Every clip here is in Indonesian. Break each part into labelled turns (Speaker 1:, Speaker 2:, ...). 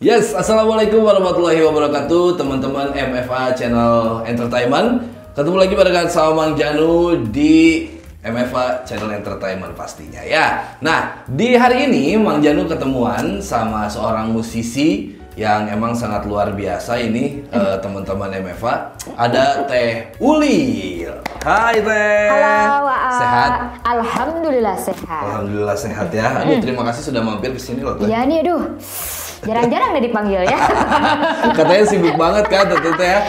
Speaker 1: Yes, assalamualaikum warahmatullahi wabarakatuh, teman-teman MFA Channel Entertainment. Ketemu lagi barengan sama Mang Janu di MFA Channel Entertainment pastinya ya. Nah, di hari ini Mang Janu ketemuan sama seorang musisi yang emang sangat luar biasa ini, teman-teman MFA. Ada Teh Uli. Hai Teh.
Speaker 2: Halo,
Speaker 1: sehat?
Speaker 2: Alhamdulillah sehat.
Speaker 1: Alhamdulillah sehat ya. Aduh, terima kasih sudah mampir ke sini loh Teh.
Speaker 2: Iya nih, aduh. Jarang-jarang udah dipanggil ya.
Speaker 1: Katanya sibuk banget kan Teteh ya.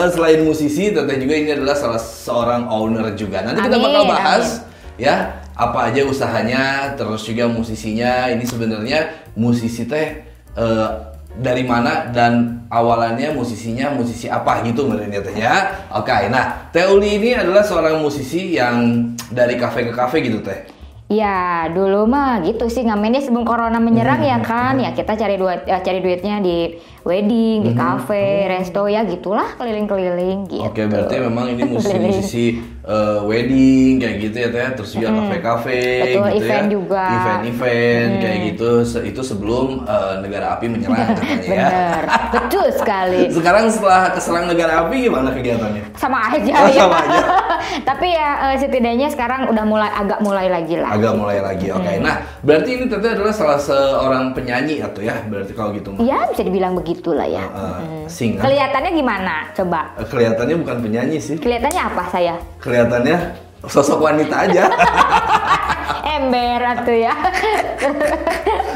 Speaker 1: Selain musisi, Teteh juga ini adalah salah seorang owner juga. Nanti kita bakal bahas ya apa aja usahanya, terus juga musisinya. Ini sebenarnya musisi Teh dari mana dan awalannya musisinya musisi apa gitu menurutnya Teh ya. Oke, nah Teh Uli ini adalah seorang musisi yang dari kafe ke kafe gitu Teh.
Speaker 2: Ya dulu mah gitu sih ngamennya sebelum corona menyerang ya kan. Ya kita cari duitnya di wedding, di kafe, resto ya gitulah keliling-keliling gitu.
Speaker 1: Oke, berarti memang ini musisi wedding kayak gitu ya Teh, terus juga kafe-kafe gitu
Speaker 2: event
Speaker 1: ya.
Speaker 2: juga.
Speaker 1: Event-event kayak gitu. Itu sebelum negara api menyerang katanya ya.
Speaker 2: Bener, betul sekali.
Speaker 1: Sekarang setelah keserang negara api gimana kegiatannya?
Speaker 2: Sama aja ya.
Speaker 1: Sama aja.
Speaker 2: Tapi ya setidaknya sekarang udah agak mulai lagi lah.
Speaker 1: Agak mulai lagi, oke. Nah, berarti ini Teteh adalah salah seorang penyanyi atau ya? Berarti kalau gitu mah.
Speaker 2: Ya bisa dibilang begitulah ya.
Speaker 1: Singer.
Speaker 2: Kelihatannya gimana? Coba.
Speaker 1: Kelihatannya bukan penyanyi sih.
Speaker 2: Kelihatannya apa saya?
Speaker 1: Kelihatannya sosok wanita aja.
Speaker 2: Ember atuh ya.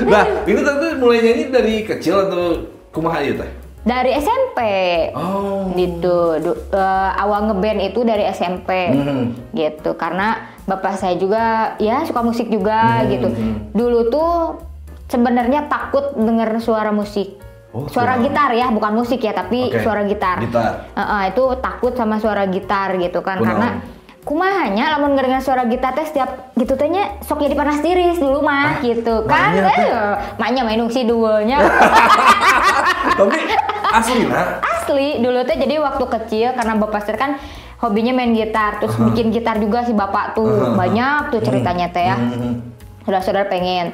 Speaker 1: Nah, ini Teteh mulai nyanyi dari kecil atau kumaha ieu Teh?
Speaker 2: Dari SMP.
Speaker 1: Oh.
Speaker 2: Gitu. Awal ngeband itu dari SMP. Gitu. Karena bapak saya juga ya suka musik juga gitu. Dulu tuh sebenarnya takut denger suara musik. Suara gitar ya, bukan musik ya, tapi suara gitar. Itu takut sama suara gitar gitu kan. Karena kumahanya lamun ngedengar suara gitar teh setiap gitu tehnya sok jadi panas tiris dulu mah gitu kan. Maknya main si duanya.
Speaker 1: Tapi asli
Speaker 2: dulu teh jadi waktu kecil karena bapak saya kan hobinya main gitar, terus bikin gitar juga si bapak tuh. Banyak tuh ceritanya teh ya. Saudara-saudara pengen,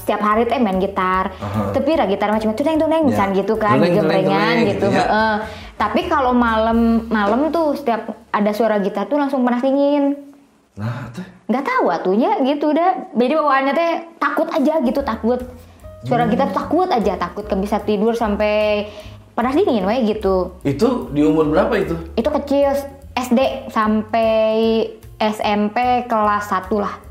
Speaker 2: setiap hari teh main gitar. Tapi gitar macam tuneng misalnya gitu kan, gembrengan gitu. Ya. Tapi kalau malam tuh setiap ada suara gitar tuh langsung panas dingin.
Speaker 1: Nah, teh.
Speaker 2: Nggak tahu atunya gitu udah. Jadi bawaannya teh takut aja gitu, takut. Suara gitar tuh takut bisa tidur sampai panas dingin gitu.
Speaker 1: Itu di umur berapa itu?
Speaker 2: Itu kecil, SD sampai SMP kelas 1 lah.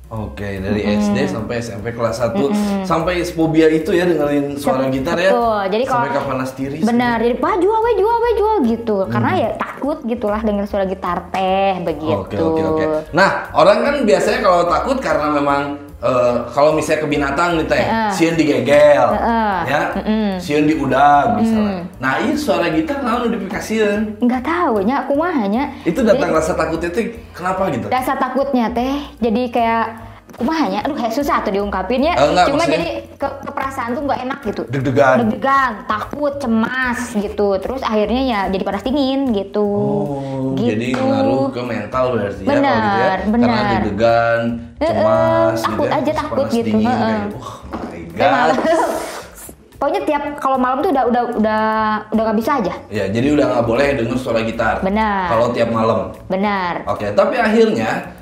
Speaker 1: Oke, dari SD sampai SMP kelas 1 sampai fobia itu ya dengerin suara gitar ya.
Speaker 2: Betul. Jadi
Speaker 1: sampai ke panas tiris.
Speaker 2: Benar, jadi Pak jual gitu. Karena ya takut gitulah denger suara gitar teh begitu.
Speaker 1: Oke. Nah, orang kan biasanya kalau takut karena memang kalau misalnya ke binatang nih Teh, sieun digegel, ya, sieun diudag misalnya. Nah, ini suara gitar naon dipikasieun?
Speaker 2: Enggak tahu nya kumahanya.
Speaker 1: Itu datang rasa takutnya teh kenapa gitu?
Speaker 2: Rasa takutnya teh jadi kayak kumahanya, aduh kayak susah tuh diungkapinnya. Cuma jadi keperasaan tuh nggak enak gitu. Deg-degan, takut, cemas gitu. Terus akhirnya ya jadi panas dingin gitu.
Speaker 1: Gitu. Jadi ngaruh ke mental berarti ya kalau gitu ya.
Speaker 2: Bener.
Speaker 1: Karena deg-degan, cemas,
Speaker 2: takut
Speaker 1: gitu ya.
Speaker 2: aja takut
Speaker 1: panas
Speaker 2: gitu.
Speaker 1: Dingin, kayak, my God.
Speaker 2: Pokoknya tiap kalau malam tuh udah nggak bisa aja.
Speaker 1: Ya, jadi udah nggak boleh denger suara gitar.
Speaker 2: Benar.
Speaker 1: Kalau tiap malam.
Speaker 2: Benar.
Speaker 1: Oke, tapi akhirnya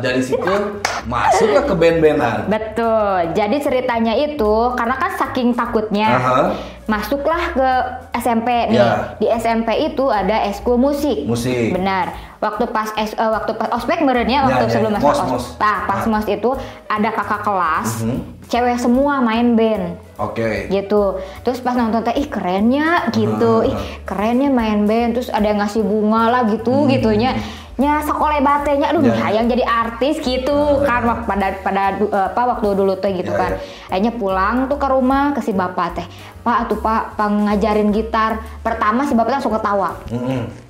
Speaker 1: dari situ masuklah ke band-bandan.
Speaker 2: Betul. Jadi ceritanya itu karena kan saking takutnya, masuklah ke SMP nih. Di SMP itu ada eskul musik. Benar. Waktu pas ospek merenya sebelum masuk ospek. Pas mos itu ada kakak kelas, cewek semua main band. Gitu. Terus pas nonton teh kerennya gitu. Kerennya main band. Terus ada yang ngasih bunga lah gitunya. Nya sekolah batenya aduh hayang jadi artis gitu kan waktu dulu tuh gitu kan. Akhirnya pulang tuh ke rumah ke si bapak teh. Pak ngajarin gitar. Pertama si bapak langsung ketawa.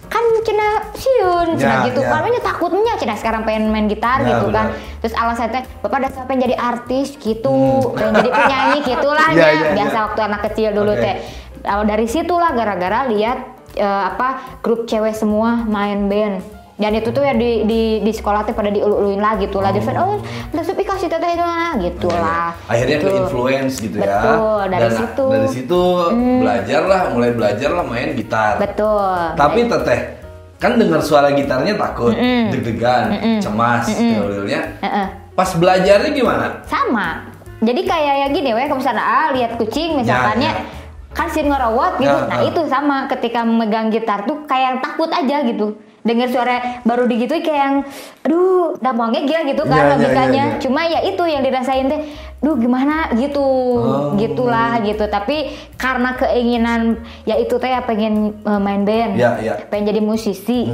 Speaker 2: Kan cina siun gitu. Namanya takutnya cina sekarang pengen main gitar gitu kan. Terus alasan teh bapak udah pengen jadi artis gitu, pengen jadi penyanyi gitulah biasa waktu anak kecil dulu teh. Dari situlah gara-gara lihat grup cewek semua main band. Dan itu tuh ya di sekolah tuh pada diulu-uluin lah gitu lah. Jadi oh, Supi kasih teteh itu lah gitu lah.
Speaker 1: Akhirnya ke influence gitu ya.
Speaker 2: Betul, dari situ.
Speaker 1: Dari situ mulai belajar lah main gitar.
Speaker 2: Betul.
Speaker 1: Tapi teteh kan dengar suara gitarnya takut, deg-degan, cemas, teorinya. Pas belajarnya gimana?
Speaker 2: Sama. Jadi kayak ya gini, kalau misalnya lihat kucing misalkannya. Kan sih ngerawat gitu, nah itu sama ketika memegang gitar tuh kayak yang takut aja gitu. Dengar suara baru digituin kayak yang, aduh, udah mau ngegil gitu kan logikanya. Cuma ya itu yang dirasain teh, duh gimana gitu, gitulah gitu. Tapi karena keinginan ya itu teh pengen main band, pengen jadi musisi.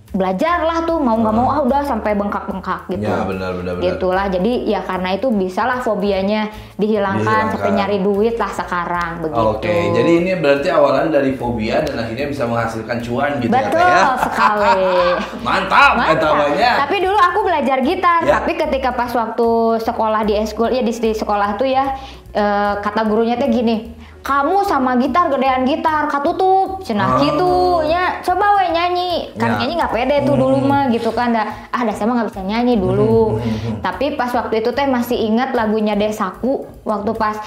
Speaker 2: Belajar lah tuh mau nggak mau udah sampai bengkak-bengkak gitu.
Speaker 1: Ya benar.
Speaker 2: Gitulah. Jadi ya karena itu bisalah fobianya dihilangkan sampai nyari duit lah sekarang begitu.
Speaker 1: Oke, jadi ini berarti awalan dari fobia dan akhirnya bisa menghasilkan cuan gitu.
Speaker 2: Betul ya sekali.
Speaker 1: Mantap.
Speaker 2: Tapi dulu aku belajar gitar, tapi ketika pas waktu sekolah di eskul ya di sekolah tuh ya kata gurunya tuh gini, kamu sama gitar gedean gitar katutup cenah gitu ya, coba we nyanyi kan nyanyi nggak pede tuh dulu mah gitu kan dah saya mah nggak bisa nyanyi dulu. Tapi pas waktu itu teh masih ingat lagunya Desaku waktu pas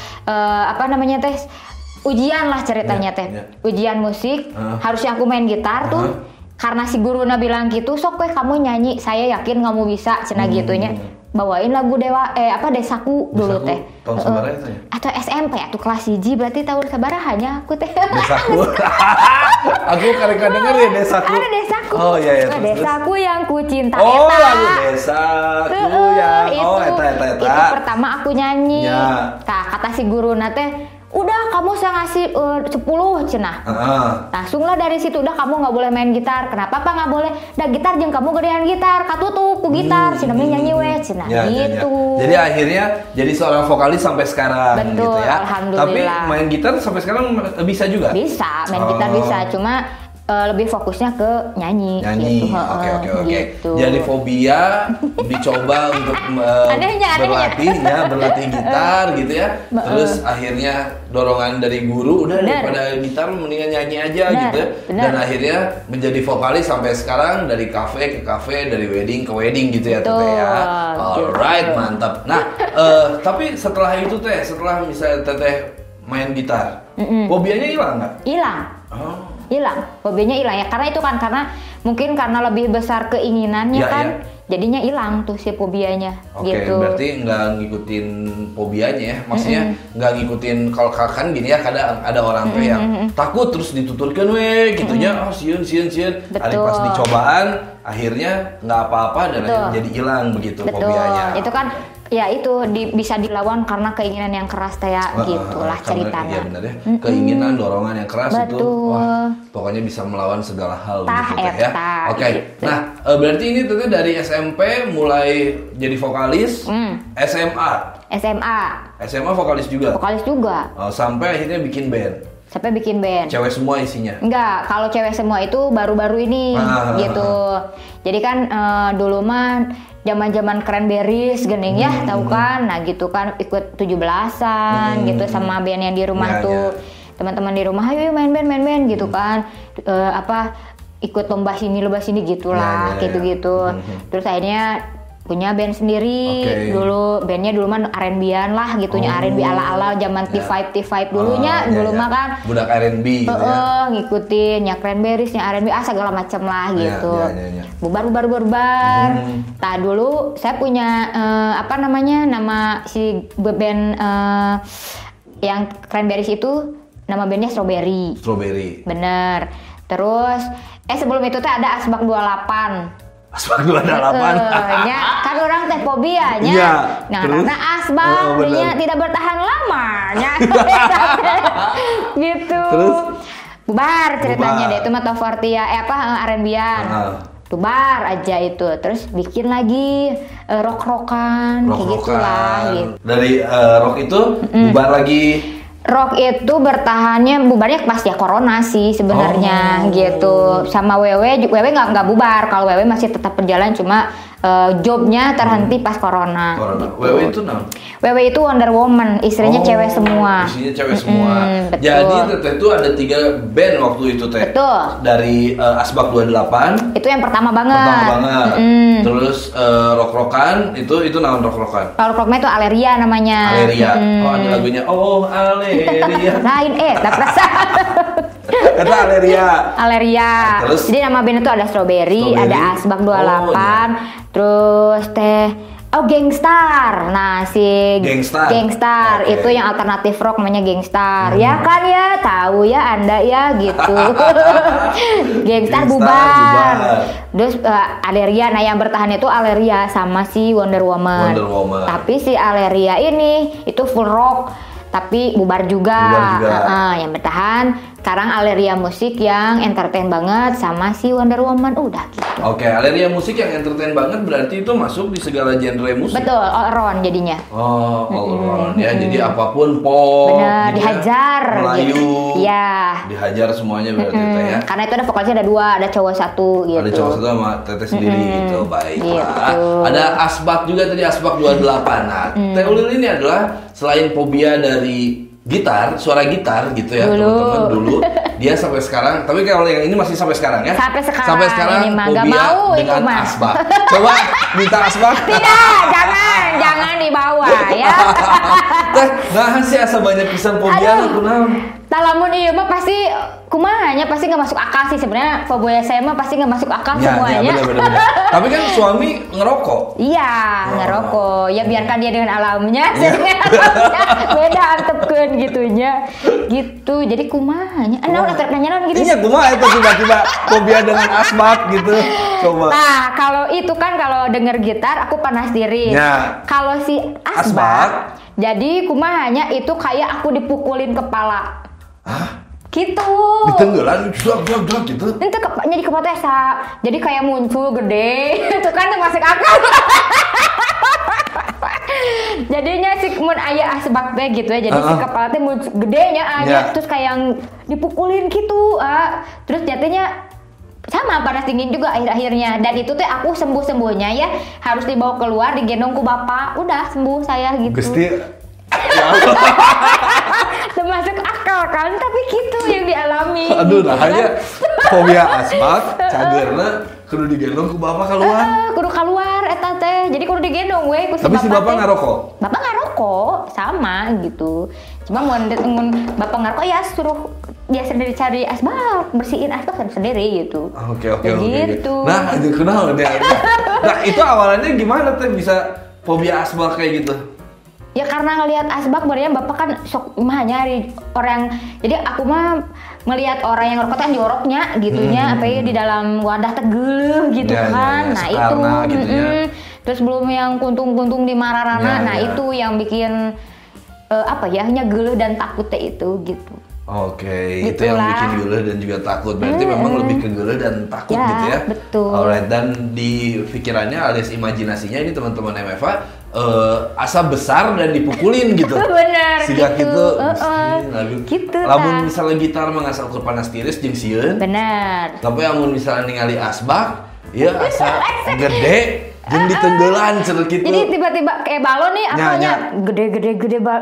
Speaker 2: ujian lah ceritanya teh ujian musik harusnya aku main gitar tuh karena si guruna bilang gitu sok we kamu nyanyi saya yakin kamu bisa cenah gitunya. Bawain lagu Desaku dulu teh.
Speaker 1: Tahun sabaraha itu ya?
Speaker 2: Atau SMP ya tuh kelas 1 berarti tahun sabaraha aku teh.
Speaker 1: Desaku. Aku kadang-kadang denger ya Desaku.
Speaker 2: Ada Desaku.
Speaker 1: Oh iya.
Speaker 2: Desaku yang ku cinta
Speaker 1: Oh, lagu Desaku yang eta.
Speaker 2: Itu pertama aku nyanyi. Tah kata si guruna teh, udah kamu saya ngasih 10 cenah. Langsung lah dari situ udah kamu nggak boleh main gitar. Kenapa Pak nggak boleh? Dah gitar jeung kamu gedean gitar, katutup ku gitar, cenah nyanyi we cenah gitu.
Speaker 1: Jadi akhirnya jadi seorang vokalis sampai sekarang.
Speaker 2: Betul,
Speaker 1: gitu ya.
Speaker 2: alhamdulillah.
Speaker 1: Tapi main gitar sampai sekarang bisa juga?
Speaker 2: Bisa, main gitar bisa, cuma lebih fokusnya ke nyanyi.
Speaker 1: Gitu. Oke.
Speaker 2: Gitu.
Speaker 1: Jadi fobia dicoba untuk berlatih gitar gitu ya. Terus akhirnya dorongan dari guru udah daripada gitar mendingan nyanyi aja gitu. Dan akhirnya menjadi vokalis sampai sekarang dari kafe ke kafe, dari wedding ke wedding gitu ya Teteh ya. Alright, mantap. Nah, tapi setelah itu setelah misalnya Teteh main gitar, fobianya hilang nggak?
Speaker 2: Hilang. Hilang, hobinya hilang ya karena itu kan mungkin karena lebih besar keinginannya jadinya hilang tuh si fobianya. Gitu.
Speaker 1: Berarti nggak ngikutin fobianya ya, maksudnya nggak ngikutin kalau kan gini ya kadang ada orang tuh yang takut terus dituturkan gitunya sieun hari pas dicobaan akhirnya nggak apa-apa dan jadi hilang begitu fobianya.
Speaker 2: Itu kan ya itu bisa dilawan karena keinginan yang keras gitulah ceritanya.
Speaker 1: Iya benar ya. Keinginan dorongan yang keras itu pokoknya bisa melawan segala hal gitu ya. Oke. Gitu. Nah, berarti ini Teteh dari SMP mulai jadi vokalis, SMA vokalis juga. Sampai akhirnya bikin band. Cewek semua isinya?
Speaker 2: Enggak, kalau cewek semua itu baru-baru ini gitu. Jadi kan dulu mah zaman-zaman Cranberries gening ya, tahu kan? Nah, gitu kan ikut 17-an gitu sama band yang di rumah tuh. Teman-teman di rumah, ayo main band gitu kan. Ikut lomba sini gitulah, gitu-gitu. Terus akhirnya punya band sendiri. Dulu bandnya dulu mah R&B-an lah gitunya, R&B ala-ala zaman T5 dulunya dulu mah kan
Speaker 1: budak R&B gitu ya.
Speaker 2: Ngikutin ya Cranberries, ya R&B segala macam lah gitu. Bubar. Nah dulu saya punya nama si band yang Cranberries itu nama bandnya Strawberry. Bener. Terus sebelum itu ada Asbak 28.
Speaker 1: Asbak 28.
Speaker 2: Kan orang teh fobianya. Nah, karena asbak tidak bertahan lama. Gitu. Terus bubar ceritanya deh itu mah Tovartia R&B-an. Bubar aja itu. Terus bikin lagi rock-rockan kayak gitulah gitu.
Speaker 1: Dari rock itu bubar lagi.
Speaker 2: Rock itu bubarnya pas ya corona sih sebenarnya gitu. Sama WW nggak bubar. Kalau WW masih tetap berjalan cuma jobnya terhenti pas corona.
Speaker 1: Gitu. WW itu
Speaker 2: WW itu Wonder Woman, istrinya cewek semua.
Speaker 1: Istrinya cewek semua. Jadi Teteh itu ada 3 band waktu itu Teh.
Speaker 2: Betul.
Speaker 1: Dari Asbak 28.
Speaker 2: Itu yang pertama banget.
Speaker 1: Terus rock-rockan itu naon rock-rockan?
Speaker 2: Rock-rocknya itu Aleria namanya.
Speaker 1: Aleria. Oh ada lagunya. Oh Aleria.
Speaker 2: Lain tak perasa.
Speaker 1: Kata Aleria.
Speaker 2: Nah, terus? Jadi nama band itu ada Strawberry, ada Asbak 28, terus Gangstar. Nah, si Gangstar itu yang alternatif rock namanya Gangstar. Ya kan ya, tahu ya Anda ya gitu. Gangstar bubar. Terus Aleria, nah yang bertahan itu Aleria sama si Wonder Woman. Tapi si Aleria ini itu full rock, tapi bubar juga. Yang bertahan sekarang Aleria Musik yang entertain banget sama si Wonder Woman, udah gitu.
Speaker 1: Oke, Aleria Musik yang entertain banget berarti itu masuk di segala genre musik.
Speaker 2: Betul, all around jadinya.
Speaker 1: Oh, all around ya. Jadi apapun pop,
Speaker 2: bener, dihajar.
Speaker 1: Melayu.
Speaker 2: Iya.
Speaker 1: Dihajar semuanya berarti ya.
Speaker 2: Karena itu ada vokalisnya ada 2, ada cowok 1 gitu.
Speaker 1: Ada cowok 1 sama Teteh sendiri gitu. Baiklah. Gitu. Ada Asbak juga tadi, Asbak 28. Nah, Teh Ulil ini adalah selain fobia dari gitar, suara gitar gitu ya teman-teman dulu. Dia sampai sekarang, tapi kalau yang ini masih sampai sekarang ya?
Speaker 2: Sampai sekarang ini mah
Speaker 1: fobia
Speaker 2: mau
Speaker 1: dengan Asbak. Coba minta Asbak.
Speaker 2: Tidak, jangan dibawa ya.
Speaker 1: Nah sih asa banyak pisan fobia aku naon.
Speaker 2: Lamun iya mah pasti kumahanya pasti nggak masuk akal sih sebenarnya. Fobia saya mah pasti nggak masuk akal semuanya.
Speaker 1: Ya, bener. Tapi kan suami ngerokok.
Speaker 2: Iya, ngerokok. Ya biarkan dia dengan alamnya. Beda antepkeun gitunya. Gitu. Jadi kumahanya. Naon eta nanya gitu.
Speaker 1: Iya, kumaha itu tiba-tiba fobia dengan Asbak gitu. Coba.
Speaker 2: Nah, kalau itu kan kalau denger gitar aku panas diri.
Speaker 1: Ya.
Speaker 2: Kalau si Asbak jadi kumahanya itu kayak aku dipukulin kepala.
Speaker 1: Hah?
Speaker 2: Gitu.
Speaker 1: Ditenggelan jog gitu.
Speaker 2: Itu jadi kepala jadi kayak muncul gede. Itu kan masuk akal. Jadinya si mun aya Asbak teh gitu ya. Jadi si kepala teh muncul gedenya aja terus kayak yang dipukulin gitu. Terus jatuhnya sama panas dingin juga akhir-akhirnya. Dan itu teh aku sembuh-sembuhnya ya harus dibawa keluar digendong ku bapak. Udah sembuh saya gitu.
Speaker 1: Gusti
Speaker 2: termasuk akal kan, tapi gitu yang dialami.
Speaker 1: Aduh, nah hanya fobia Asbak, cagerna kudu digendong ku bapak keluar.
Speaker 2: Kudu keluar eta teh. Jadi kudu digendong we ku si
Speaker 1: tapi
Speaker 2: bapak.
Speaker 1: Si bapak ngarokok.
Speaker 2: Bapak ngarokok, sama gitu. Cuma mun bapak ngarokok ya suruh dia sendiri cari Asbak, bersihin Asbak sendiri gitu.
Speaker 1: Oke.
Speaker 2: Gitu.
Speaker 1: Nah, kenal dia. Nah, itu awalnya gimana teh bisa fobia Asbak kayak gitu?
Speaker 2: Ya karena ngelihat Asbak sebenarnya bapak kan sok mah nyari orang, jadi aku mah ngelihat orang yang ngerokok kan joroknya gitunya apa ya di dalam wadah tegel gitu kan. Nah itu terus belum yang kuntung-kuntung di mararana. Itu yang bikin apa ya geuleuh dan takut itu gitu.
Speaker 1: Oke, itu yang bikin geuleuh dan juga takut. Berarti memang lebih ke geuleuh dan takut gitu ya.
Speaker 2: Betul.
Speaker 1: Alright, dan di pikirannya alias imajinasinya ini teman-teman MFA asa besar dan dipukulin gitu.
Speaker 2: Bener.
Speaker 1: Siga gitu.
Speaker 2: Gitu.
Speaker 1: Lamun misalnya gitar mah ngasal ke panas tiris jeung sieun.
Speaker 2: Bener.
Speaker 1: Tapi amun misalnya ningali Asbak, ya asa gede jeung ditenggelan cenah gitu.
Speaker 2: Jadi tiba-tiba kayak balon nih apanya gede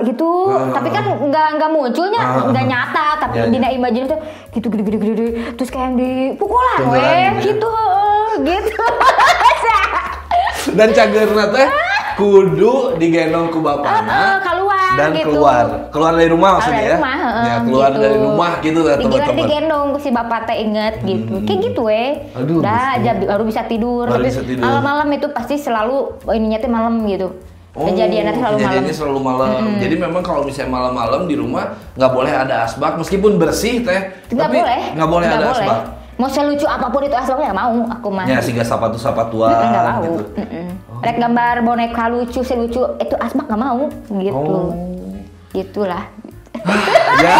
Speaker 2: gitu. Tapi kan enggak munculnya, enggak nyata, tapi dina imajinasi gitu gede terus kayak dipukulan gitu.
Speaker 1: Dan cagerna teh kudu digendong ku bapakna
Speaker 2: keluar
Speaker 1: dan
Speaker 2: gitu.
Speaker 1: keluar dari rumah maksudnya keluar
Speaker 2: gitu.
Speaker 1: dari rumah gitu teman-teman.
Speaker 2: Digendong si bapak teh inget gitu. Kayak gitu udah aja baru bisa tidur. Tapi malam-malam itu pasti selalu ininya teh malam gitu. Kejadiannya
Speaker 1: selalu malam. Jadi memang kalau misalnya malam-malam di rumah nggak boleh ada Asbak meskipun bersih teh. Tapi nggak boleh ada Asbak.
Speaker 2: Mau selucu apapun itu Asbaknya mau aku mah.
Speaker 1: Ya siga sapatu-sapatuan gitu.
Speaker 2: Rek gambar boneka lucu selucu itu Asbak nggak mau gitu. Gitulah.
Speaker 1: Ya.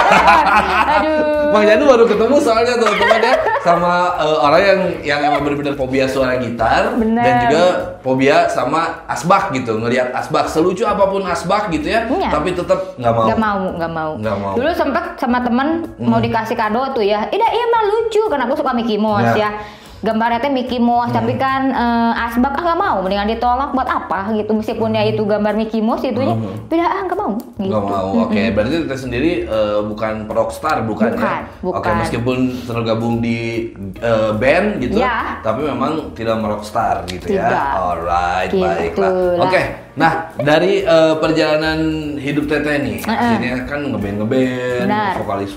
Speaker 2: Aduh.
Speaker 1: Bang Janu baru ketemu soalnya teman-teman ya sama orang yang emang benar-benar fobia suara gitar.
Speaker 2: Bener.
Speaker 1: Dan juga fobia sama Asbak gitu, ngelihat Asbak selucu apapun Asbak gitu ya, tapi tetap nggak mau. Dulu sempet sama temen mau dikasih kado tuh ya, iya mah lucu karena aku suka Mickey Mouse ya.
Speaker 2: gambarnya teh Mickey Mouse, tapi kan asbak nggak mau, mendingan ditolak buat apa gitu, meskipun ya itu gambar Mickey Mouse itunya, beda nggak mau. Gitu.
Speaker 1: Nggak mau, oke. Berarti Teteh sendiri bukan rockstar, bukan ya? Oke, meskipun tergabung di band gitu, tapi memang tidak merockstar gitu ya. Alright, gitu baiklah. Oke, nah dari perjalanan hidup Teteh nih, akhirnya kan ngeband, vokalis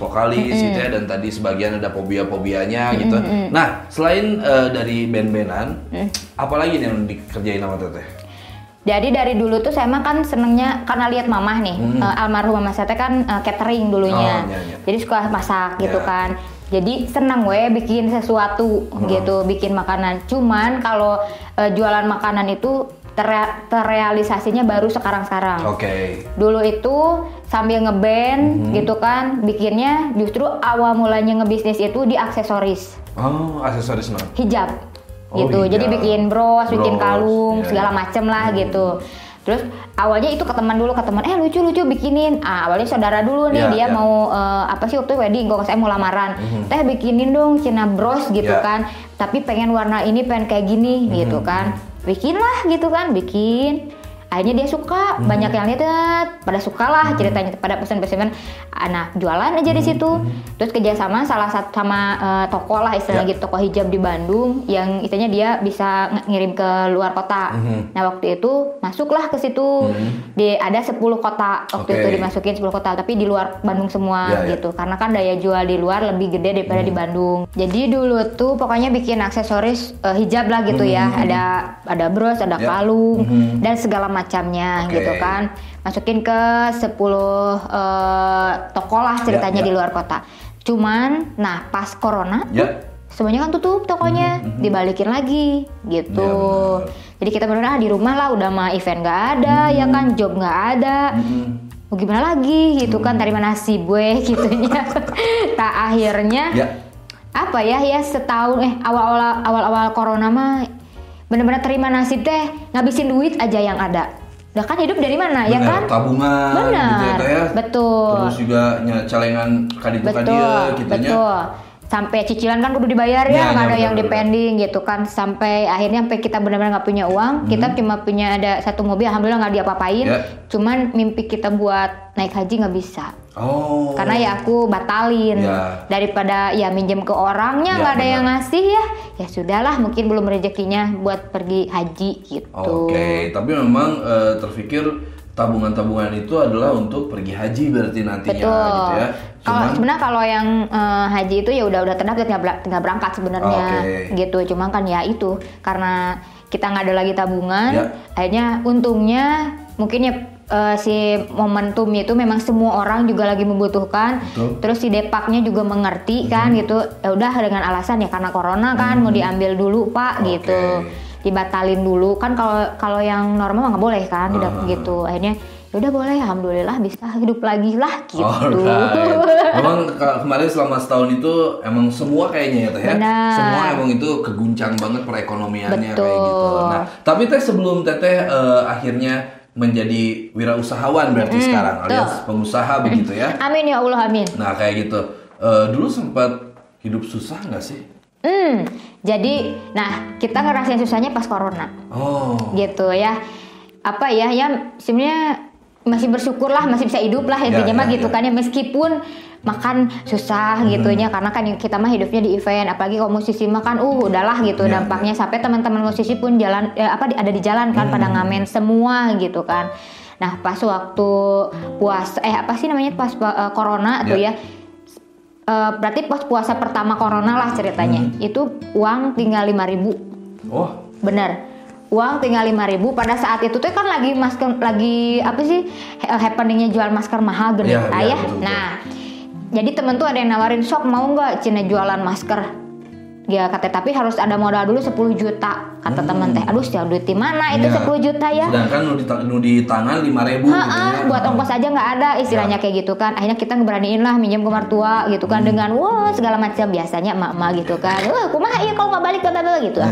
Speaker 1: gitu ya, dan tadi sebagian ada fobia-fobianya gitu. Nah, selain dari band-bandan, apalagi nih yang dikerjain sama Teteh?
Speaker 2: Jadi dari dulu tuh saya mah kan senengnya karena lihat mamah nih, almarhum mama saya kan catering dulunya, jadi suka masak gitu kan. Jadi seneng bikin sesuatu gitu, bikin makanan. Cuman kalau jualan makanan itu terrealisasinya baru sekarang-sekarang. Dulu itu sambil ngeband gitu kan, bikinnya justru awal mulanya ngebisnis itu di aksesoris.
Speaker 1: Aksesoris
Speaker 2: hijab gitu. Hijab. Jadi bikin bros, bikin kalung, segala macem lah gitu. Terus awalnya itu ke teman lucu-lucu bikinin. Awalnya saudara dulu nih, dia mau apa sih waktu wedding, kalau saya mau lamaran. Teh bikinin dong cina bros gitu kan. Tapi pengen warna ini, pengen kayak gini gitu kan. Bikin lah gitu kan, bikin. Akhirnya dia suka, banyak yang lihat, pada suka lah ceritanya, pada pesan-pesan, anak jualan aja di situ. Terus kerjasama salah satu sama toko lah istilahnya gitu, toko hijab di Bandung, yang istilahnya dia bisa ngirim ke luar kota. Nah waktu itu masuklah ke situ, ada 10 kota waktu itu dimasukin 10 kota, tapi di luar Bandung semua gitu, karena kan daya jual di luar lebih gede daripada di Bandung. Jadi dulu tuh pokoknya bikin aksesoris hijab lah gitu ya, ada bros, ada kalung, dan segala macamnya gitu kan, masukin ke 10 toko lah ceritanya di luar kota. Cuman nah pas corona semuanya kan tutup tokonya, dibalikin lagi gitu. Jadi kita benar-benar di rumah lah, udah mah event nggak ada, ya kan, job nggak ada, mau gimana lagi gitu kan, dari mana sih gue gitunya. Tak akhirnya apa ya setahun awal-awal corona mah benar-benar terima nasib teh, ngabisin duit aja yang ada. Udah kan hidup dari mana ya kan?
Speaker 1: Tabungan gitu ya.
Speaker 2: Betul.
Speaker 1: Terus juga celengan kaditu-kadia gitu. Betul.
Speaker 2: Sampai cicilan kan kudu dibayar ya, nggak ada yang dipending gitu kan. Sampai akhirnya kita benar-benar nggak punya uang, kita cuma punya ada 1 mobil, alhamdulillah nggak diapa-apain. Cuman mimpi kita buat naik haji nggak bisa. Karena ya aku batalin daripada ya minjem ke orangnya nggak ada yang ngasih ya sudahlah, mungkin belum rezekinya buat pergi haji gitu.
Speaker 1: Tapi memang terpikir tabungan-tabungan itu adalah untuk pergi haji berarti nantinya gitu ya.
Speaker 2: Sebenarnya kalau yang haji itu ya udah terdaftar, tinggal berangkat sebenarnya gitu. Cuma kan ya itu karena kita nggak ada lagi tabungan, akhirnya untungnya mungkin ya si momentum itu memang semua orang juga lagi membutuhkan. Terus si Depaknya juga mengerti kan gitu. Ya udah dengan alasan ya karena corona kan mau diambil dulu Pak gitu. Dibatalin dulu kan, kalau yang normal nggak boleh kan, tidak gitu. Akhirnya udah boleh, alhamdulillah bisa hidup lagi lah gitu.
Speaker 1: Memang kemarin selama setahun itu emang semua kayaknya ya Teh ya. Semua emang itu keguncang banget perekonomiannya kayak gitu. Nah, tapi Teh sebelum Teteh akhirnya menjadi wirausahawan berarti sekarang alias pengusaha begitu ya.
Speaker 2: Amin ya Allah, amin.
Speaker 1: Nah kayak gitu. Dulu sempat hidup susah nggak sih?
Speaker 2: Jadi, nah kita ngerasain susahnya pas corona. Gitu ya. Apa ya sebenarnya masih bersyukur lah, masih bisa hidup lah intinya mah gitu kan ya, meskipun makan susah gitunya, karena kan kita mah hidupnya di event, apalagi kalau musisi mah kan udahlah gitu dampaknya, sampai teman-teman musisi pun ada di jalan kan pada ngamen semua gitu kan. Nah pas waktu puasa pas corona tuh ya, berarti pas puasa pertama corona lah ceritanya, itu uang tinggal 5.000. Bener, uang tinggal 5.000. Pada saat itu tuh kan lagi happeningnya jual masker mahal gede ya. Nah jadi temen tuh ada yang nawarin, sok mau nggak Cina jualan masker? Ya kata, tapi harus ada modal dulu 10 juta kata temen teh. Aduh sial, duit di mana itu 10 juta ya?
Speaker 1: Sedangkan nu di tangan 5.000 gitu ya.
Speaker 2: Buat ongkos aja nggak ada istilahnya kayak gitu kan. Akhirnya kita ngeberaniin lah minjem ke mertua gitu kan, dengan segala macam, biasanya emak-emak gitu kan. Kumaha iya kalau nggak balik bla gitu lah.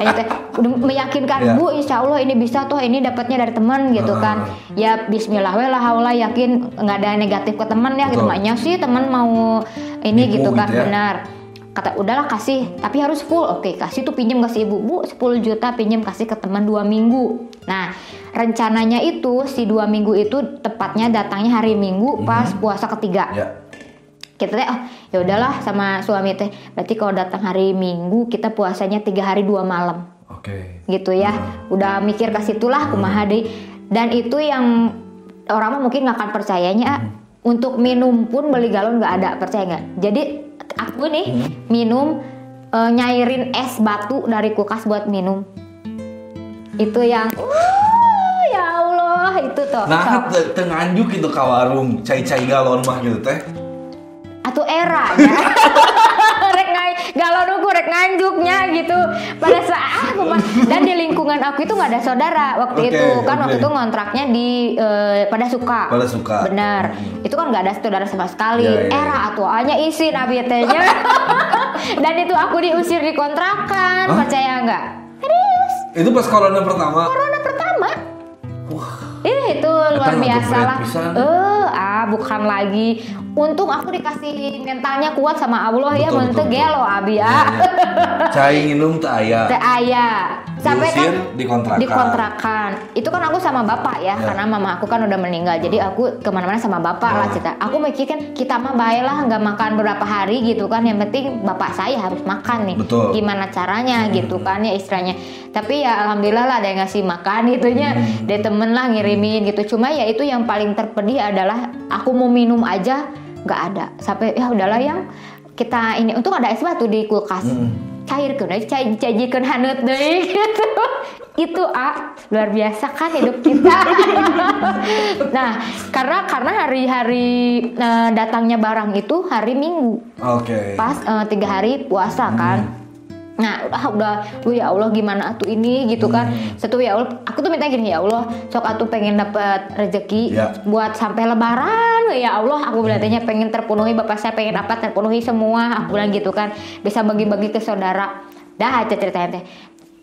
Speaker 2: Akhirnya teh udah meyakinkan, Bu insya Allah ini bisa tuh, ini dapatnya dari teman gitu kan. Ya bismillah we lah, haulah, yakin nggak ada negatif ke teman ya gitu. Maknya sih teman mau ini gitu kan, benar. Kata udahlah kasih, tapi harus full. Oke, kasih tuh pinjem kasih ibu. Bu 10 juta pinjem kasih ke teman 2 minggu. Nah rencananya itu si 2 minggu itu tepatnya datangnya hari Minggu pas puasa ketiga. Kita teh ya udahlah sama suami teh. Berarti kalau datang hari Minggu kita puasanya 3 hari 2 malam. Gitu ya. Udah mikir ke situlah kumaha deui. Dan itu yang orang mah mungkin nggak akan percayanya. Untuk minum pun beli galon nggak ada, percaya nggak? Jadi aku nih minum nyairin es batu dari kulkas buat minum. Itu yang ya Allah itu tuh.
Speaker 1: Nah, tenganjuk itu ka warung cai-cai galon mah gitu teh.
Speaker 2: Atau era ya. Rek galon uku rek nganjuknya gitu. Pada saat dan di lingkungan aku itu nggak ada saudara waktu itu kan waktu itu ngontraknya di pada suka. Benar. Itu kan nggak ada saudara sama sekali. Era atau hanya isi nabietenya. Dan itu aku diusir di kontrakan. Percaya nggak? Serius.
Speaker 1: Itu pas corona pertama.
Speaker 2: Wah. Itu luar biasa lah. Bukan lagi. Untung aku dikasih mentalnya kuat sama Allah ya, betul. Gelo abi ya.
Speaker 1: Cai nginum teu aya.
Speaker 2: Sampai kan
Speaker 1: di
Speaker 2: kontrakan. Itu kan aku sama bapak ya, karena mama aku kan udah meninggal. Jadi aku kemana-mana sama bapak lah cerita. Aku mikir kan kita mah baiklah nggak makan beberapa hari gitu kan. Yang penting bapak saya harus makan nih.
Speaker 1: Betul.
Speaker 2: Gimana caranya gitu kan ya istilahnya. Tapi ya alhamdulillah lah ada yang ngasih makan gitunya. Dari temen lah ngirimin gitu. Cuma ya itu yang paling terpedih adalah aku mau minum aja nggak ada. Sampai ya udahlah yang kita ini untung ada es batu di kulkas. Cairkeun haneut deui gitu. Itu luar biasa kan hidup kita. Nah, karena hari-hari datangnya barang itu hari Minggu. Pas 3 hari puasa kan. Nah udah ya Allah gimana atuh ini gitu kan. Satu ya Allah aku tuh minta gini, ya Allah sok atuh pengen dapat rezeki buat sampai lebaran ya Allah. Aku berartinya pengen terpenuhi, bapak saya pengen apa terpenuhi semua, aku bilang gitu kan, bisa bagi-bagi ke saudara. Dah aja ceritanya teh.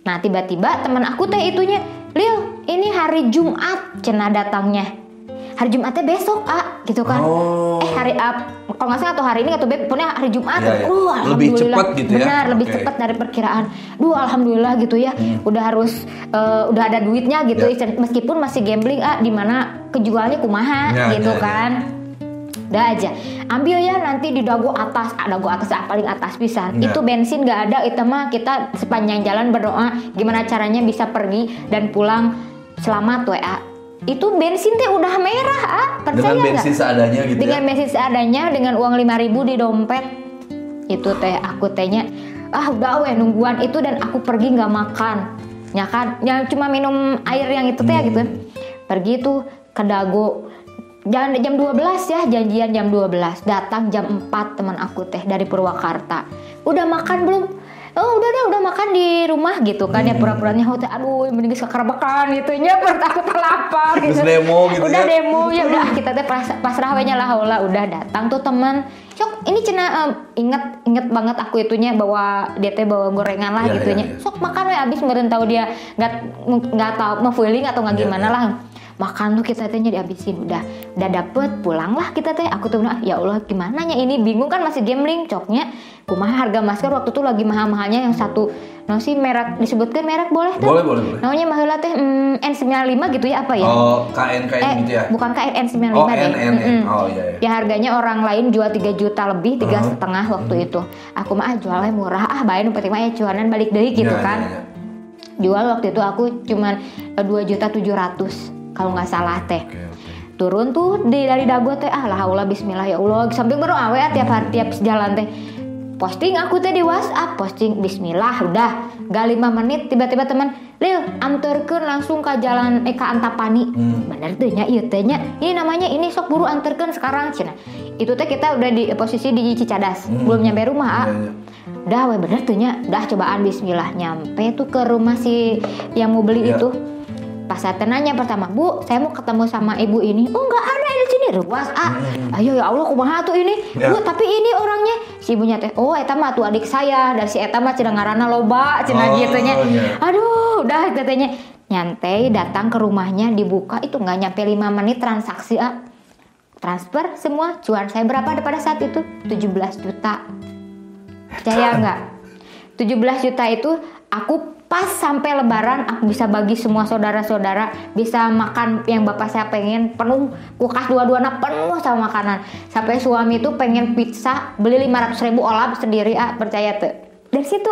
Speaker 2: Nah tiba-tiba teman aku teh itunya, Lil ini hari Jumat cenah datangnya. Hari Jumatnya besok gitu kan. Hari kalau nggak salah atau hari ini atau pokoknya hari Jumat. Alhamdulillah.
Speaker 1: Lebih cepat gitu ya.
Speaker 2: Benar, lebih cepat dari perkiraan. Alhamdulillah gitu ya. Udah harus udah ada duitnya gitu. Meskipun masih gambling di mana kejualannya kumaha gitu kan. Udah aja. Ambil ya nanti di dago atas paling atas pisan. Itu bensin nggak ada, itu mah kita sepanjang jalan berdoa gimana caranya bisa pergi dan pulang selamat itu bensin teh udah merah percaya
Speaker 1: dengan bensin seadanya gitu
Speaker 2: dengan bensin seadanya dengan uang 5.000 di dompet itu teh aku tehnya udah nungguan itu dan aku pergi nggak makan ya kan yang cuma minum air yang itu teh gitu pergi tuh ke dago jam 12 ya, janjian jam 12 datang jam 4 teman aku teh dari Purwakarta. Udah makan belum? Udah makan di rumah gitu kan ya pura-puranya aduh mending sekarbakan gitu nya perut aku lapar gitu.
Speaker 1: Demo gitu
Speaker 2: udah demo ya udah kita teh pasrah we nya lah udah datang tuh teman sok ini cenah inget banget aku itunya bawa dia teh bawa gorengan lah gitunya sok makan we abis meureun tahu dia nggak tahu mau feeling atau nggak gimana lah makan tuh kita tehnya dihabisin udah dapet pulang lah kita teh aku tuh ya Allah gimana nya ini bingung kan masih gambling coknya kumaha harga masker waktu itu lagi mahal-mahalnya yang satu sih merek disebutkan merek boleh tuh
Speaker 1: boleh
Speaker 2: namanya mahal teh N95 gitu ya apa ya
Speaker 1: KN gitu ya
Speaker 2: bukan KN N95
Speaker 1: deh iya.
Speaker 2: Ya harganya orang lain jual 3 juta lebih 3,5 waktu itu aku mah jualnya murah bae nu penting mah ya cuanan balik deui gitu kan jual waktu itu aku cuman 2.700.000 kalau nggak salah teh. Turun tuh dari dago teh lah Allah bismillah ya Allah sambil berdoa tiap hari tiap jalan teh posting aku teh di WhatsApp posting bismillah udah gak 5 menit tiba-tiba teman Lil anterkeun langsung ke jalan ke Antapani bener tuh nya ieu teh nya ini namanya ini sok buru anterkeun sekarang cenah itu teh kita udah di posisi di Cicadas belum nyampe rumah udah bener tuh nya udah cobaan bismillah nyampe tuh ke rumah si yang mau beli itu. Pas saya nanya pertama, Bu, saya mau ketemu sama ibu ini. Oh, nggak ada di sini. WhatsApp. Ayo ya Allah, kumaha tuh ini? Bu, tapi ini orangnya. Si ibunya teh, eta mah tuh adik saya. Dan si eta mah cenah ngaranna loba, cenah gitunya. Aduh, udah katanya nyantai datang ke rumahnya dibuka itu nggak nyampe 5 menit transaksi transfer semua cuan saya berapa pada saat itu 17 juta Percaya nggak? 17 juta itu aku pas sampai lebaran aku bisa bagi semua saudara-saudara, bisa makan yang bapak saya pengen, penuh kulkas dua-duanya penuh sama makanan. Sampai suami itu pengen pizza, beli 500.000 olah sendiri, percaya tuh. Dari situ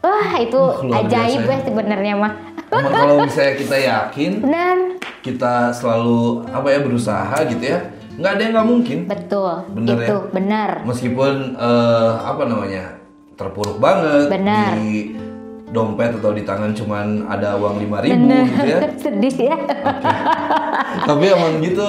Speaker 2: wah itu ajaib ya sebenarnya mah.
Speaker 1: Emang kalau misalnya kita yakin,
Speaker 2: benar,
Speaker 1: kita selalu berusaha gitu ya, nggak ada yang nggak mungkin.
Speaker 2: Betul,
Speaker 1: bener
Speaker 2: itu
Speaker 1: ya?
Speaker 2: Benar.
Speaker 1: Meskipun terpuruk banget,
Speaker 2: benar.
Speaker 1: Di dompet atau di tangan cuman ada uang 5.000 gitu ya.
Speaker 2: Sedih ya. Okay.
Speaker 1: Tapi emang gitu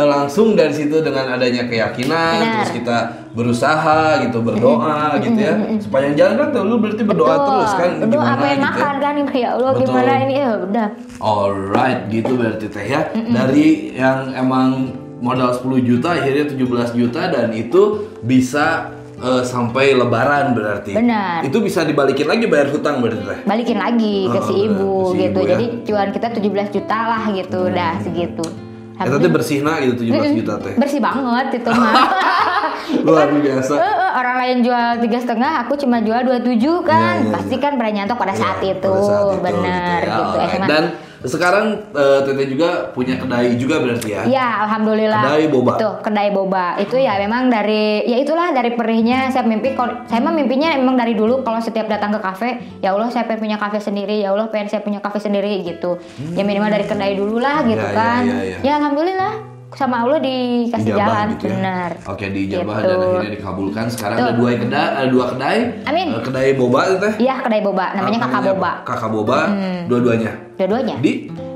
Speaker 1: langsung dari situ dengan adanya keyakinan, terus kita berusaha gitu, berdoa gitu ya. Sepanjang jalan kan lu berarti berdoa terus kan,
Speaker 2: gimana apa yang gitu makan ya? Kan ya Allah. Betul. Gimana ini ya udah.
Speaker 1: Alright gitu berarti teh ya. Dari yang emang modal 10 juta akhirnya 17 juta dan itu bisa sampai lebaran berarti.
Speaker 2: Benar.
Speaker 1: Itu bisa dibalikin lagi bayar hutang berarti teh.
Speaker 2: Balikin lagi ke si ibu gitu. Ya? Jadi cuan kita 17 juta lah gitu, udah segitu.
Speaker 1: Tadi bersih gitu 17 juta teh.
Speaker 2: Bersih banget itu mah.
Speaker 1: Luar biasa.
Speaker 2: Orang lain jual 3,5, aku cuma jual 27 kan. Pasti kan beranyantok pada saat itu. Benar gitu.
Speaker 1: Dan sekarang Teteh juga punya kedai juga berarti ya?
Speaker 2: Iya, alhamdulillah.
Speaker 1: Kedai boba.
Speaker 2: Betul, kedai boba. Itu ya memang dari dari perihnya saya mimpi. Saya mah mimpinya memang dari dulu kalau setiap datang ke kafe, ya Allah saya pengen punya kafe sendiri, ya Allah pengen saya punya kafe sendiri gitu. Ya minimal dari kedai dulu lah gitu kan. Ya alhamdulillah. Sama Allah dikasih jalan, gitu ya? Benar.
Speaker 1: Oke, dijabah gitu. Dan akhirnya dikabulkan. Sekarang ada dua kedai.
Speaker 2: Amin.
Speaker 1: Kedai boba teh?
Speaker 2: Iya, kedai boba. Namanya Kakak Boba.
Speaker 1: Kakak Boba, dua-duanya?
Speaker 2: Dua-duanya.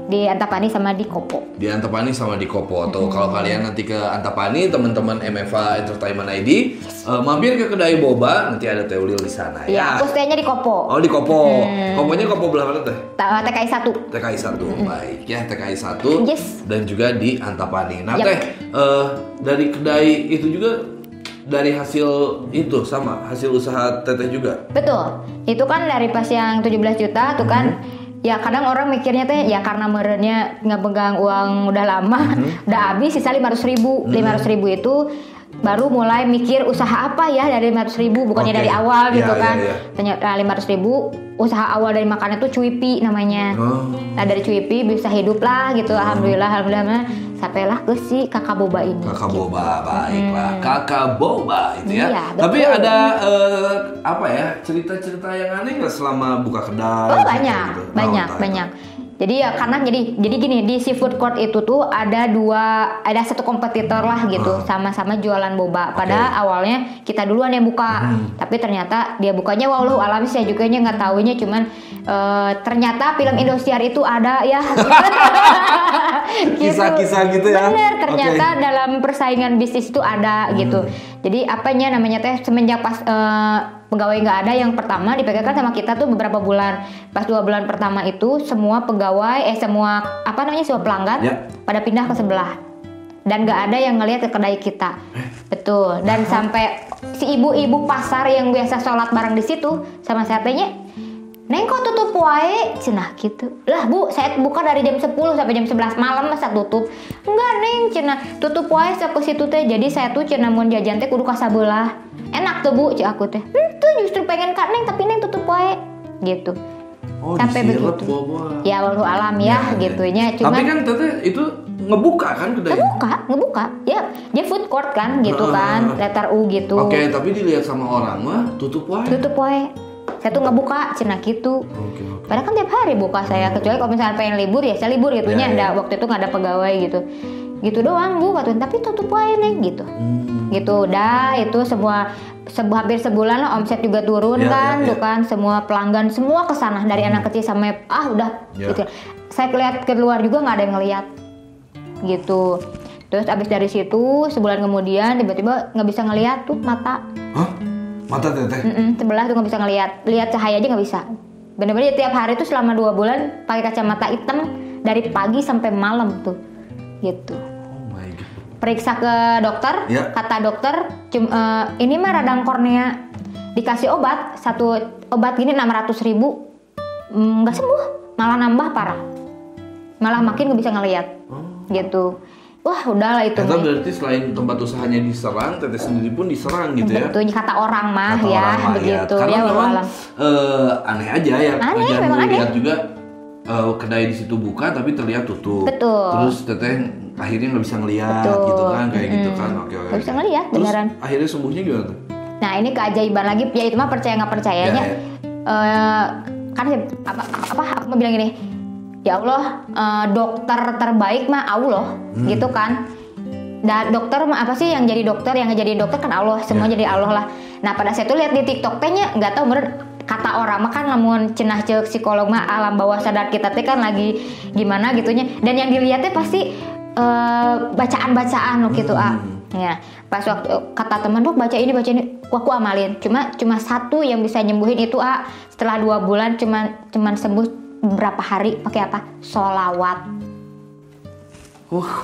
Speaker 2: Di Antapani sama di Kopo.
Speaker 1: Di Antapani sama di Kopo. Atau kalau kalian nanti ke Antapani, teman-teman MFA Entertainment ID, mampir ke kedai boba, nanti ada Teh Ulil di sana.
Speaker 2: Iya, aku stay-nya di Kopo.
Speaker 1: Oh, di Kopo. Koponya Kopo belah mana teh?
Speaker 2: TKI 1.
Speaker 1: TKI 1, baik ya, TKI 1.
Speaker 2: Yes.
Speaker 1: Dan juga di Antapani. Nah, Teh, dari kedai itu juga dari hasil itu sama hasil usaha Teteh juga.
Speaker 2: Betul. Itu kan dari pas yang 17 juta tuh kan. Ya kadang orang mikirnya teh ya karena merenya nggak pegang uang udah lama, udah habis sisa 500.000. 500.000 itu baru mulai mikir usaha apa ya dari 500.000, bukannya dari awal gitu kan. Ternyata 500.000 usaha awal dari makan itu cuipi namanya. Nah dari cuipi bisa hidup lah gitu. Alhamdulillah sampailah ke si Kakak Boba ini.
Speaker 1: Kakak Boba, baiklah. Kakak Boba itu ya. Iya, tapi ada cerita-cerita yang aneh nggak selama buka kedai?
Speaker 2: Oh banyak. Jadi ya karena jadi gini, di seafood court itu tuh ada satu kompetitor lah gitu, sama-sama jualan boba. Pada awalnya kita duluan yang buka, tapi ternyata dia bukanya wallahu alam saya juga nggak taunya, cuman ternyata film Indosiar itu ada ya.
Speaker 1: Kisah-kisah gitu ya.
Speaker 2: Bener, ternyata dalam persaingan bisnis itu ada gitu. Jadi namanya teh semenjak pas pegawai nggak ada yang pertama dipegangkan sama kita tuh beberapa bulan. Pas 2 bulan pertama itu semua pegawai semua pelanggan pada pindah ke sebelah. Dan nggak ada yang ngelihat ke kedai kita. Betul. Dan sampai si ibu-ibu pasar yang biasa sholat bareng di situ sama saya tanya, "Neng kok tutup wae?" Cenah gitu. "Lah Bu, saya buka dari jam 10 sampai jam 11 malam masa tutup." "Enggak Neng, cenah tutup wae ke situ teh. Jadi saya tuh cenah mun jajan teh kudu ka sabelah." "Enak tuh Bu," cik aku teh. "Tuh justru pengen Kak Neng tapi Neng tutup wae." Gitu. Sampai begitu. Ya wallahu alam ya gitunya. Cuman
Speaker 1: tapi kan teteh itu ngebuka kan kedai?
Speaker 2: Ngebuka. Ya, dia food court kan gitu kan, letter U gitu.
Speaker 1: Oke, tapi dilihat sama orang mah tutup wae.
Speaker 2: Saya tuh ngebuka cenah gitu. Padahal kan tiap hari buka saya, kecuali kalau misalnya pengen libur ya saya libur gitunya. Waktu itu nggak ada pegawai gitu. Gitu doang Bu, katanya, tapi tutup wae Neng gitu. Gitu udah itu hampir sebulan lah omset juga turun tuh kan, semua pelanggan semua kesana dari anak kecil sampai udah gitu. Saya lihat keluar juga nggak ada yang ngeliat gitu. Terus abis dari situ sebulan kemudian tiba-tiba nggak bisa ngeliat tuh mata.
Speaker 1: Hah? Mata Teteh?
Speaker 2: Sebelah tuh nggak bisa lihat cahaya aja nggak bisa. Bener-bener tiap hari tuh selama 2 bulan pakai kacamata hitam dari pagi sampai malam tuh gitu.
Speaker 1: Oh my God.
Speaker 2: Periksa ke dokter, kata dokter ini mah radang kornea, dikasih obat, satu obat gini 600.000, nggak sembuh, malah nambah parah, malah makin nggak bisa ngelihat gitu. wah udahlah itu.
Speaker 1: Itu berarti selain tempat usahanya diserang, Teteh sendiri pun diserang gitu ya?
Speaker 2: Betul, kata orang mah kata ya, orang mah, begitu.
Speaker 1: Karena
Speaker 2: ya,
Speaker 1: memang aneh aja ya.
Speaker 2: Aneh, memang aneh.
Speaker 1: Lihat juga kedai di situ buka tapi terlihat tutup.
Speaker 2: Betul.
Speaker 1: Terus Teteh akhirnya nggak bisa ngelihat gitu kan, kayak gitu kan. Oke.
Speaker 2: Nggak bisa ngelihat beneran.
Speaker 1: Akhirnya sembuhnya gimana tuh?
Speaker 2: Nah ini keajaiban lagi, ya itu mah percaya nggak percayanya. Kan apa aku mau bilang gini, ya Allah, dokter terbaik mah Allah, gitu kan. Dan dokter apa sih yang jadi dokter, yang jadi dokter kan Allah, semua jadi Allah lah. Nah pada saya tuh lihat di TikTok tehnya, nggak tahu bener kata orang mah kan lamun cenah ceuk psikolog mah alam bawah sadar kita teh kan lagi gimana gitunya, dan yang dilihatnya pasti bacaan-bacaan gitu ya. Pas waktu kata teman, dok baca ini, aku amalin. Cuma satu yang bisa nyembuhin itu setelah 2 bulan cuman sembuh berapa hari, pakai apa? Sholawat.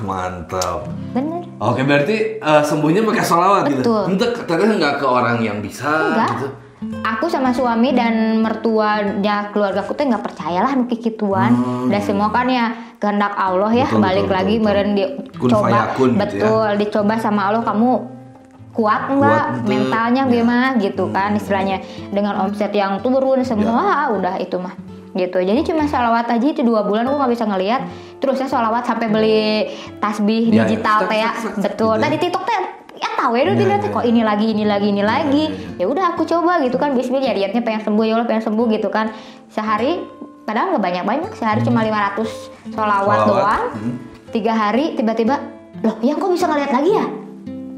Speaker 1: Mantap.
Speaker 2: Bener.
Speaker 1: Oke, berarti sembuhnya pakai sholawat gitu.
Speaker 2: Betul.
Speaker 1: Untuk Teteh nggak ke orang yang bisa.
Speaker 2: Enggak.
Speaker 1: Gitu.
Speaker 2: Aku sama suami dan mertuanya keluarga aku tuh nggak percayalah nuki gituan. Dan semua kan ya kehendak Allah ya. Betul, balik betul, lagi meren dicoba, betul gitu ya. Dicoba sama Allah, kamu kuat nggak mentalnya gimana gitu kan istilahnya. Dengan omset yang turun semua udah itu mah gitu. Jadi cuma sholawat aja itu 2 bulan aku nggak bisa ngelihat. Terusnya sholawat sampai beli tasbih digital teh ya. Betul. Tadi TikTok teh ya tahu ya dilihat kok ini lagi. Ya udah aku coba gitu kan, bismillah, lihatnya pengen sembuh, ya Allah pengen sembuh gitu kan. Sehari padahal nggak banyak, sehari cuma 500 sholawat doang. 3 hari tiba-tiba, loh ya kok bisa ngeliat lagi ya?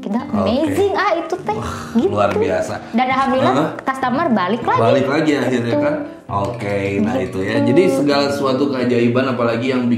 Speaker 2: Kita amazing itu teh gitu.
Speaker 1: Luar biasa. Dan
Speaker 2: alhamdulillah customer balik lagi
Speaker 1: akhirnya gitu. Kan. Nah itu ya. Jadi segala suatu keajaiban, apalagi yang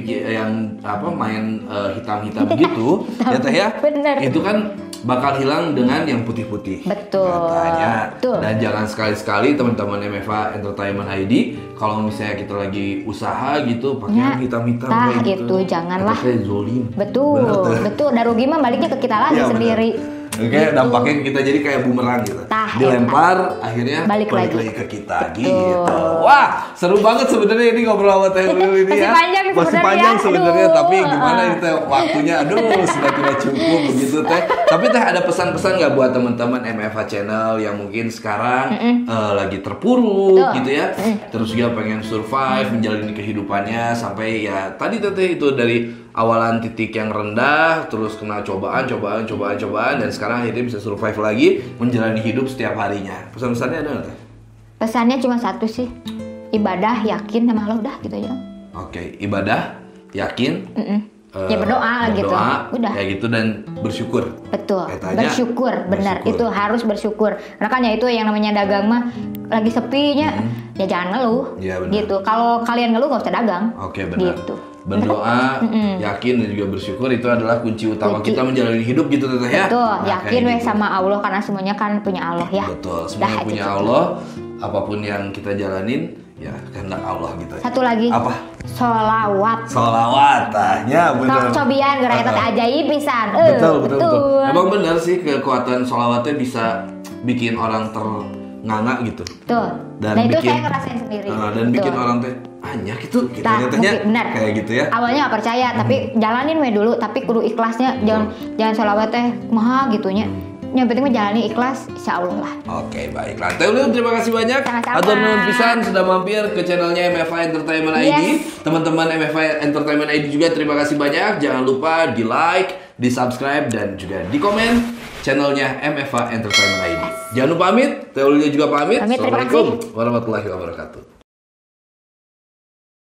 Speaker 1: main hitam-hitam gitu ya Teh ya.
Speaker 2: Bener.
Speaker 1: Itu kan bakal hilang dengan yang putih-putih.
Speaker 2: Betul.
Speaker 1: Katanya.
Speaker 2: Betul.
Speaker 1: Dan jangan sekali-sekali teman-teman MFA Entertainment ID kalau misalnya kita lagi usaha gitu pakai yang hitam-hitam kayak gitu.
Speaker 2: Itu janganlah.
Speaker 1: Kayak zolim.
Speaker 2: Betul. Dan rugi mah baliknya ke kita lagi sendiri.
Speaker 1: Oke, dampaknya kita jadi kayak bumerang gitu. Dilempar, akhirnya balik lagi ke kita gitu. Wah, seru banget sebenarnya ini ngobrol sama Teh Ulil ini ya. Masih panjang sebenarnya, tapi gimana ini Teh waktunya? Sudah tidak cukup begitu Teh. Tapi Teh ada pesan-pesan nggak buat teman-teman MFA Channel yang mungkin sekarang lagi terpuruk gitu ya. Terus dia pengen survive, menjalani kehidupannya sampai ya tadi Teh itu dari awalan titik yang rendah, terus kena cobaan, dan sekarang akhirnya bisa survive lagi, menjalani hidup setiap harinya. Pesan-pesannya ada nggak?
Speaker 2: Pesannya cuma satu sih, ibadah, yakin sama Allah, udah gitu aja.
Speaker 3: Oke, ibadah, yakin,
Speaker 2: ya berdoa gitu, udah.
Speaker 1: Kayak gitu dan bersyukur.
Speaker 2: Betul, bersyukur, benar. Itu harus bersyukur. Makanya itu yang namanya dagang mah lagi sepinya, ya jangan ngeluh, ya, gitu. Kalau kalian ngeluh nggak usah dagang.
Speaker 1: Oke, benar.
Speaker 2: Gitu.
Speaker 1: Berdoa, yakin dan juga bersyukur itu adalah kunci utama kita menjalani hidup gitu Teteh ya.
Speaker 2: Betul, yakin gitu. Sama Allah karena semuanya kan punya Allah ya.
Speaker 1: Betul, semuanya punya Allah. Apapun yang kita jalanin ya kehendak Allah gitu.
Speaker 2: Satu lagi.
Speaker 1: Apa?
Speaker 2: Sholawat.
Speaker 1: Ya benar.
Speaker 2: Cobian gerak eta ajaib pisan.
Speaker 1: Betul. Emang benar sih kekuatan sholawatnya bisa bikin orang ternganga gitu.
Speaker 2: Betul. Dan itu saya ngerasain sendiri.
Speaker 1: Dan bikin orang teh hanya gitu nyatanya
Speaker 2: benar.
Speaker 1: Kayak gitu ya.
Speaker 2: Awalnya gak percaya, tapi jalanin we dulu, tapi kudu ikhlasnya. Jangan sholawat teh maha gitunya. Yang penting menjalani ikhlas, insya Allah lah.
Speaker 1: Oke, baiklah. Teh Ulil, terima kasih banyak. Atur nuhun pisan sudah mampir ke channelnya MFA Entertainment ID. Teman-teman MFA Entertainment ID juga terima kasih banyak. Jangan lupa di like, di subscribe, dan juga di komen channelnya MFA Entertainment ID. Jangan lupa pamit. Teh Ulil juga pamit.
Speaker 2: Assalamualaikum
Speaker 1: warahmatullahi wabarakatuh.